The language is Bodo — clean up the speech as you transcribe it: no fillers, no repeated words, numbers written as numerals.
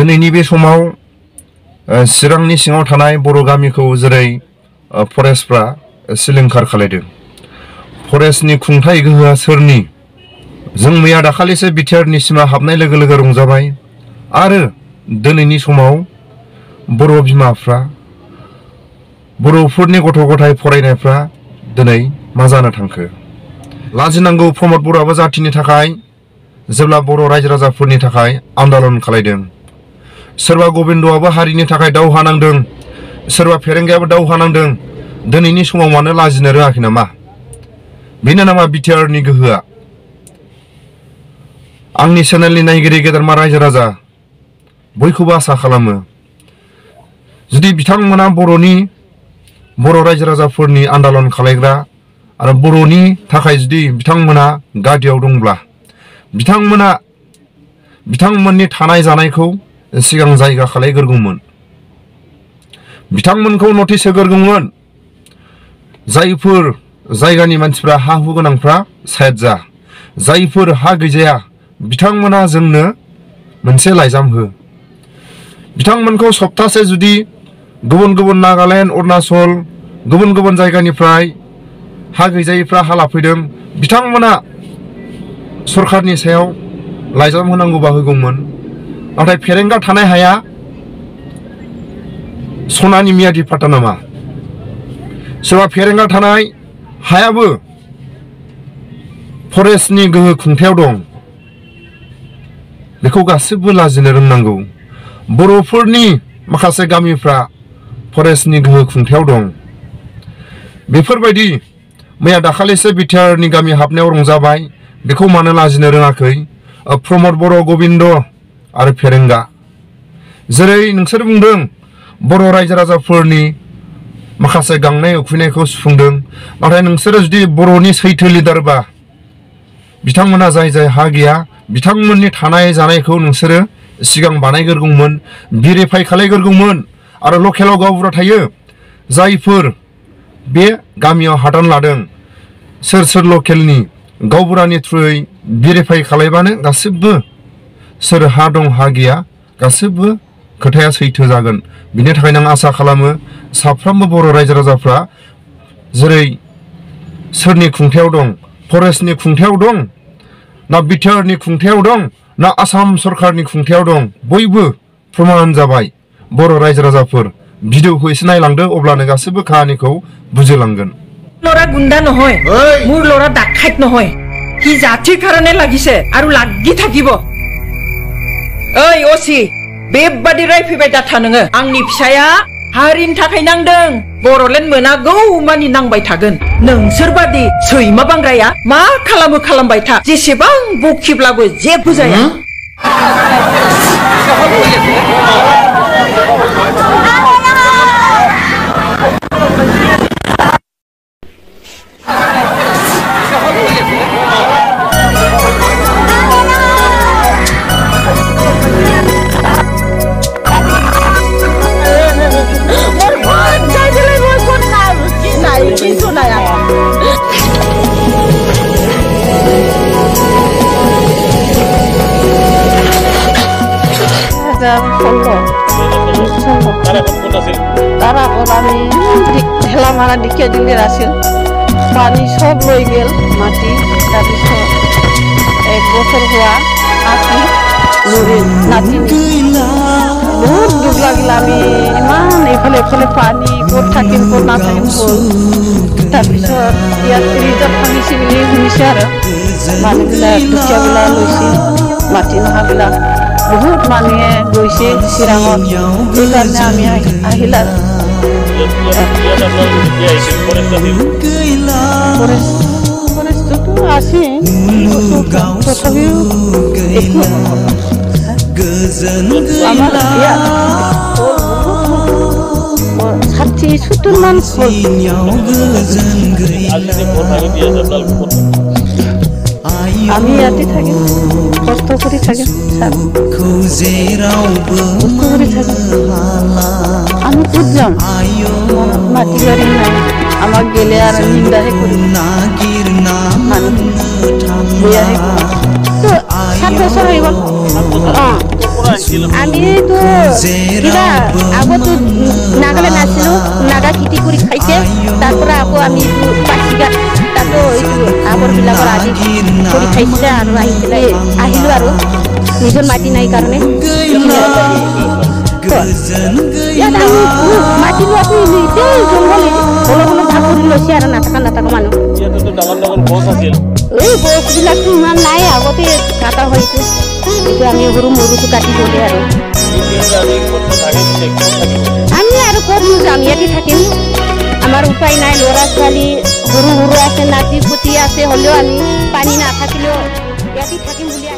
दिनैनि बे समाव चिरांनि सिङाव थानाय बर' गामिखौ जेरै फरेस्टफ्रा सिलिंखार खालायदों। फरेस्टनि खुंथाय गोहोआ सोरनि? जों मैया दाखालिसो बिटिआरनि सिमा हाबनाय लोगो लोगो रंजाबाय आरो दिनैनि समाव बर' बिमाफ्रा बर'फोरनि गथ' गथाय फरायनायफ्रा दिनै मा जानो थांखो? लाजिनांगौ प्रमद बर'आबो जाथिनि थाखाय जेब्ला बर' रायजो राजाफोरनि थाखाय आन्दालन खालायदों। सोरबा गबिन्दआबो हारिनि थाखाय दावहा नांदों, सोरबा फेरेंगायाबो दावहा नांदों। दिनैनि समाव मानो लाजिनो रोङाखै नामा? बेनो नामा बिटिआरनि गोहोआ? आंनि चेनेलनि नायगिरि गेदेरमा रायजो राजा बयखौबो आसा खालामो, जुदि बिथांमोना बर' रायजो राजाफोरनि आन्दालन खालायग्रा आरो बर'नि थाखाय जुदि बिथांमोना गादियाव दंब्ला बिथांमोननि थानाय जानायखौ सिगां जायगा खालायग्रोगौमोन, बिथांमोनखौ नटिस होग्रोगौमोन। जायफोर जायगानि मानसिफ्रा हा हु गोनांफ्रा साइड जा, जायफोर हा गैजाया बिथांमोना जोंनो मोनसे लाइजाम हो। बिथांमोनखौ सप्तासे जुदि गुबुन गुबुन नागालेण्ड, अरुणाचल, गुबुन गुबुन जायगानिफ्राय हा गैजायैफ्रा हा लाफैदों, बिथांमोना सरखारनि सायाव लाइजाम होनांगौबा होगौमोन। नाथाय फेरेंगा थानाय हाया सनानि मियादि फाटा नामा? सोरबा फेरेंगा थानाय हायाबो फरेस्टनि गोहो खुंथायाव दं। बेखौ गासिबो लाजिनो रोंनांगौ। बर'फोरनि माखासे गामिफ्रा फरेस्टनि गोहो खुंथायाव दं। बेफोरबायदि मैया दाखालिसो बिटिआरनि गामि हाबनायाव रंजाबाय, बेखौ मानो लाजिनो रोङाखै प्रमद बर', गबिन्द आरो फेरेंगा? जेरै नोंसोर बुंदों बर' रायजो राजाफोरनि माखासे गांनाय उखैनायखौ सुफुंदों, नाथाय नोंसोरो जुदि बर'नि सैथो लिडारबा बिथांमोना जाय हा गैया बिथांमोननि थानाय जानायखौ नोंसोरो सिगां बानायग्रोगौमोन, भेरिफाइ खालायग्रोगौमोन। आरो लकेलाव गावबुरा थायो, जायफोर बे गामियाव हादान लादों सोर लकेलनि गावबुरानि थ्रुयै भेरिफाइ खालायबानो गासिबो सोर हा दं हा गैया गासिबो खोथाया सैथो जागोन। बिनि थाखायनो आं आसा खालामो साफ्रोमबो बर' रायजो राजाफ्रा जेरै सोरनि खुंथायाव दं, फरेस्टनि खुंथायाव दं ना बिटिआरनि खुंथायाव दं ना आसाम सरखारनि खुंथायाव दं, बयबो प्रमान जाबाय। बर' रायजो राजाफोर भिडिअखौ एसे नायलांदो, अब्लानो गासिबो काहानिखौ बुजिलांगोन। लरा गुंडा নহয়, মোৰ লৰা ডাকাইত নহয়, সি জাতিৰ কাৰণে লাগিছে আৰু লাগি থাকিব। ओइ असी, बेबादि रायफैबाय दाथा नोङो। आंनि फिसाया हारिनि थाखाय नांदों, बर'लेण्ड मोनागौ मानि नांबाय थागोन। नोंसोरबादि सैमा बांग्राया मा खालामो खालामबाय था, जेसेबां बखिब्लाबो जेबो जाया। हेलामारा दिखिया दिलेर आसिल पानी सब लई गेल माटी तारपिছত एक बছर हुआ आखि लुरि नाति बहुत दुख লাগিল। আমি ইমান এইফালে পানী ক'ত থাকিম ক'ত নাথাকিম তাৰপিছত ইয়াত ৰিজাৰ্ভ ভাঙিছে বুলি শুনিছে আৰু মানুহবিলাক দুখীয়াবিলাক লৈছে, মাটি নোহোৱাবিলাক বহুত মানুহে গৈছে চিৰাঙত। সেইকাৰণে আমি আহিলা ফৰেষ্টটো আছে তথাপিও আমাৰ ইয়াত 60-70 মান আমি ইয়াতে থাকিম, কষ্ট কৰি থাকিম, আমি ক'ত যাম? মাটি গাড়ী নাই, আমাক গেলে আৰু নিন্দাহে কৰিম, মানুহ বেয়াহে কৰিম। 7 বছৰ হৈ গ'ল আমিতো কিবা আগতো নাগালে নাছিলোঁ নাগা খেতি কৰি খাইছে তাৰ পৰা আকৌ আমি পাচিঘাট তাতো আগৰবিলাকৰ আদি কৰি খাইছিলে আৰু আহিলোঁ আৰু নিজৰ মাটি নাই কাৰণে মাটি লোৱাটো এতিয়া জংঘল অলপ অলপ ভাগ কৰি লৈছে আৰু নাথাকা মানুহ এই গছবিলাকতো ইমান নাই আগতে কাটা হয়তো এতিয়া আমি সৰু মৰুটো কাটি গ'লে আৰু আমি আৰু ক'ত যাম ইয়াতে থাকিম আমাৰ উপায় নাই ল'ৰা ছোৱালী সৰু সৰু আছে নাতি পুতি আছে হ'লেও আমি পানী নাথাকিলেও ইয়াতে থাকিম বুলি